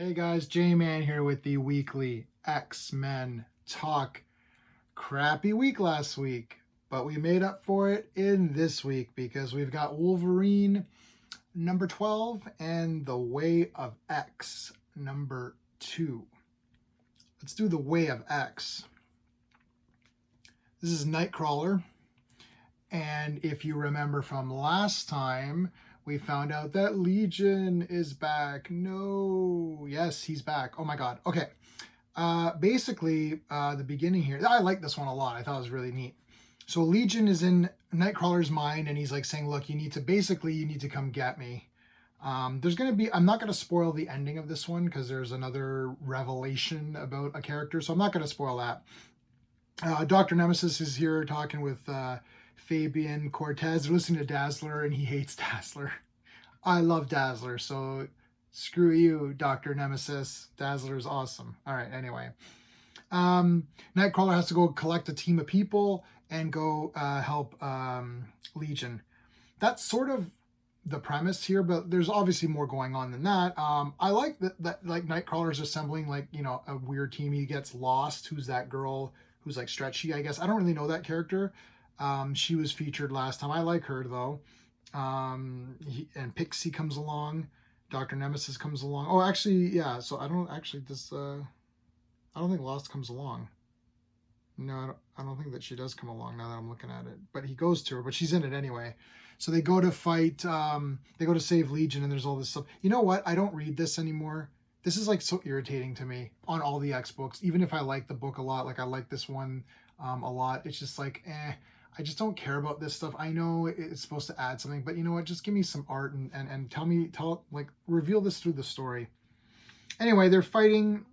Hey guys, J-Man here with the weekly X-Men talk. Crappy week last week, but we made up for it in this week because we've got Wolverine number 12 and the Way of X number 2. Let's do the Way of X. This is Nightcrawler, and if you remember from last time, we found out that Legion is back. No. Yes, he's back. Oh my god. Okay. Basically, the beginning here, I like this one a lot. I thought it was really neat. So Legion is in Nightcrawler's mind, and he's like saying, look, you need to come get me. There's going to be, I'm not going to spoil the ending of this one because there's another revelation about a character, so I'm not going to spoil that. Dr. Nemesis is here talking with Fabian Cortez. They're listening to Dazzler, and he hates Dazzler. I love Dazzler, so screw you, Dr. Nemesis. Dazzler is awesome. All right, anyway. Nightcrawler has to go collect a team of people and go help Legion. That's sort of the premise here, but there's obviously more going on than that. I like that like Nightcrawler's assembling like, you know, a weird team. He gets lost. Who's that girl who's like stretchy, I guess. I don't really know that character. She was featured last time. I like her though. And Pixie comes along. Dr. Nemesis comes along. Oh, actually, yeah. So I don't think Lost comes along. No, I don't think that she does come along now that I'm looking at it. But he goes to her, but she's in it anyway. So they go to fight, they go to save Legion, and there's all this stuff. You know what? I don't read this anymore. This is like so irritating to me on all the X books. Even if I like the book a lot, like I like this one a lot, it's just like, I just don't care about this stuff. I know it's supposed to add something, but you know what? Just give me some art and reveal this through the story. Anyway, they're fighting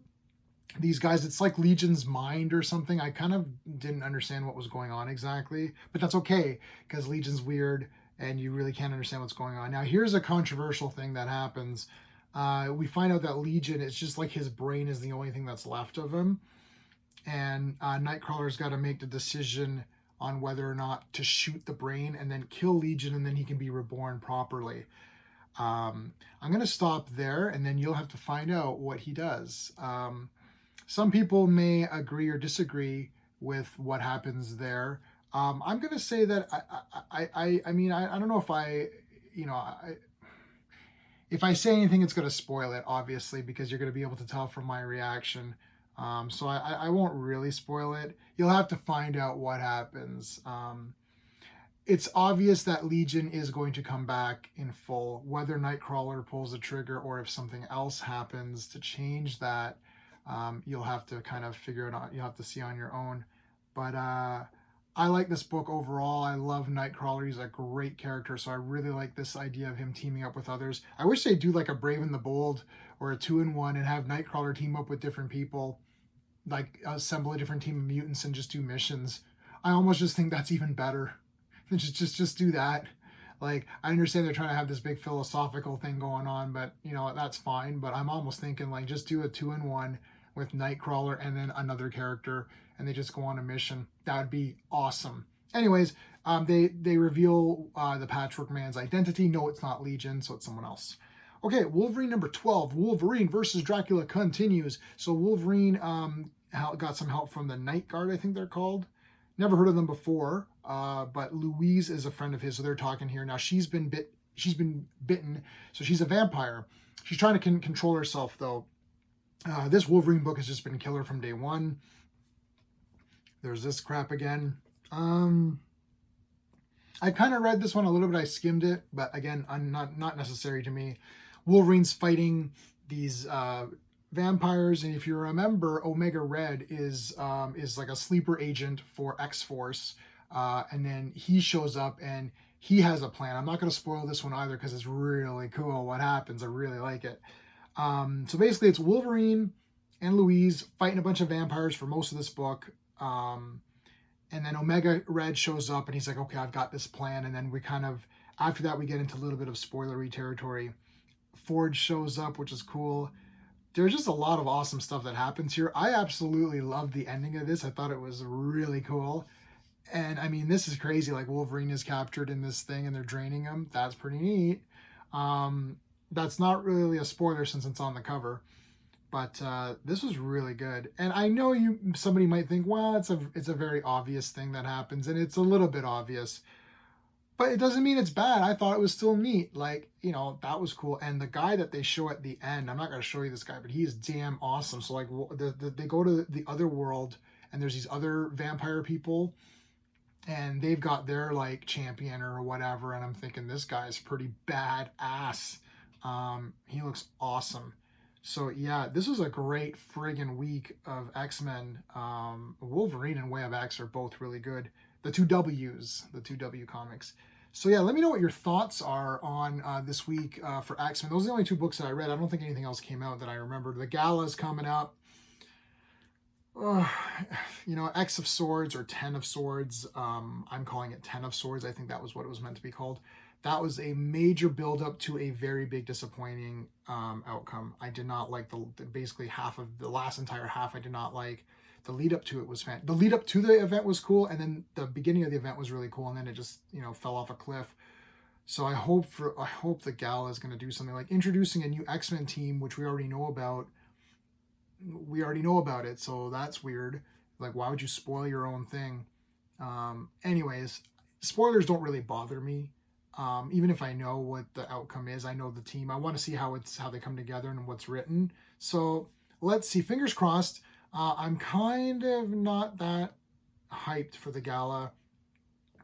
these guys. It's like Legion's mind or something. I kind of didn't understand what was going on exactly, but that's okay because Legion's weird and you really can't understand what's going on. Now, here's a controversial thing that happens. We find out that Legion, it's just like his brain is the only thing that's left of him. And Nightcrawler's got to make the decision on whether or not to shoot the brain and then kill Legion, and then he can be reborn properly. I'm going to stop there, and then you'll have to find out what he does. Some people may agree or disagree with what happens there. I'm going to say that I don't know if I say anything, it's going to spoil it, obviously, because you're going to be able to tell from my reaction. So I won't really spoil it. You'll have to find out what happens. It's obvious that Legion is going to come back in full, whether Nightcrawler pulls the trigger or if something else happens to change that. You'll have to kind of figure it out. You'll have to see on your own. But I like this book overall. I love Nightcrawler. He's a great character, so I really like this idea of him teaming up with others. I wish they'd do like a Brave and the Bold or a 2-in-1 and have Nightcrawler team up with different people, like assemble a different team of mutants and just do missions. I almost just think that's even better than just do that. Like, I understand they're trying to have this big philosophical thing going on, but you know, that's fine. But I'm almost thinking like just do a 2-in-1 with Nightcrawler and then another character, and they just go on a mission. That would be awesome. Anyways, they reveal the Patchwork Man's identity. No, it's not Legion, so it's someone else. Okay, Wolverine number 12, Wolverine versus Dracula continues. So Wolverine got some help from the Night Guard, I think they're called. Never heard of them before, but Louise is a friend of his, so they're talking here. Now, she's been bitten, so she's a vampire. She's trying to control herself, though. This Wolverine book has just been killer from day one. There's this crap again. I kind of read this one a little bit. I skimmed it, but again, not necessary to me. Wolverine's fighting these vampires, and if you remember, Omega Red is like a sleeper agent for X-Force, and then he shows up and he has a plan. I'm not going to spoil this one either because it's really cool what happens. I really like it. So basically, it's Wolverine and Louise fighting a bunch of vampires for most of this book. And then Omega Red shows up and he's like, okay, I've got this plan. And then we kind of, after that, we get into a little bit of spoilery territory. Forge shows up, which is cool. There's just a lot of awesome stuff that happens here. I absolutely love the ending of this. I thought it was really cool. And I mean, this is crazy. Like, Wolverine is captured in this thing and they're draining him. That's pretty neat. That's not really a spoiler since it's on the cover. But this was really good. And I know somebody might think, well, it's a very obvious thing that happens, and it's a little bit obvious. But it doesn't mean it's bad. I thought it was still neat. Like, that was cool. And the guy that they show at the end, I'm not going to show you this guy, but he is damn awesome. So, like, they go to the other world, and there's these other vampire people, and they've got their, like, champion or whatever. And I'm thinking, this guy's pretty badass. He looks awesome. So, yeah, this was a great friggin' week of X-Men. Wolverine and Way of X are both really good. The two W comics. So yeah, let me know what your thoughts are on this week for X-Men. Those are the only two books that I read. I don't think anything else came out that I remember. The Gala's coming up. X of Swords or 10 of Swords. I'm calling it 10 of Swords. I think that was what it was meant to be called. That was a major build-up to a very big disappointing outcome. I did not like basically half of the last entire half. I did not like. The lead up to it was the lead up to the event was cool, and then the beginning of the event was really cool, and then it just fell off a cliff. So I hope the Gala is going to do something like introducing a new X-Men team, which we already know about. We already know about it, so that's weird. Like, why would you spoil your own thing? Anyways, spoilers don't really bother me. Even if I know what the outcome is, I know the team. I want to see how they come together and what's written. So let's see. Fingers crossed. I'm kind of not that hyped for the Gala.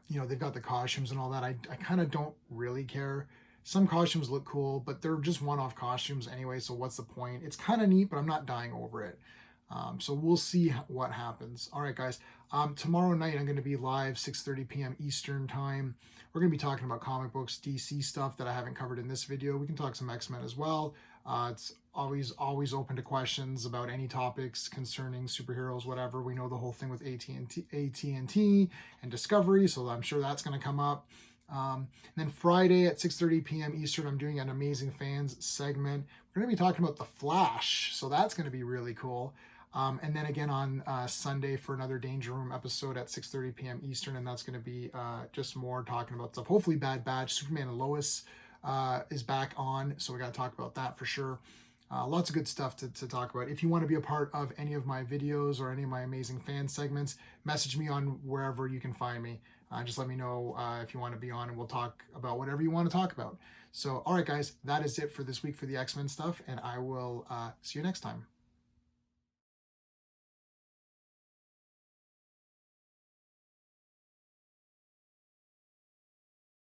They've got the costumes and all that. I kind of don't really care. Some costumes look cool, but they're just one-off costumes anyway, so what's the point? It's kind of neat, but I'm not dying over it. So we'll see what happens. All right, guys. Tomorrow night, I'm going to be live 6:30 p.m. Eastern time. We're going to be talking about comic books, DC stuff that I haven't covered in this video. We can talk some X-Men as well. It's always open to questions about any topics concerning superheroes, whatever. We know the whole thing with AT&T and Discovery, so I'm sure that's going to come up. And then Friday at 6:30 p.m. Eastern, I'm doing an Amazing Fans segment. We're going to be talking about The Flash, so that's going to be really cool. And then again on Sunday for another Danger Room episode at 6:30 p.m. Eastern, and that's going to be just more talking about stuff. Hopefully Bad Batch, Superman and Lois is back on, so we got to talk about that for sure. Lots of good stuff to talk about. If you want to be a part of any of my videos or any of my Amazing Fan segments, message me on wherever you can find me. Just let me know if you want to be on, and we'll talk about whatever you want to talk about. So, all right, guys, that is it for this week for the X-Men stuff, and I will see you next time.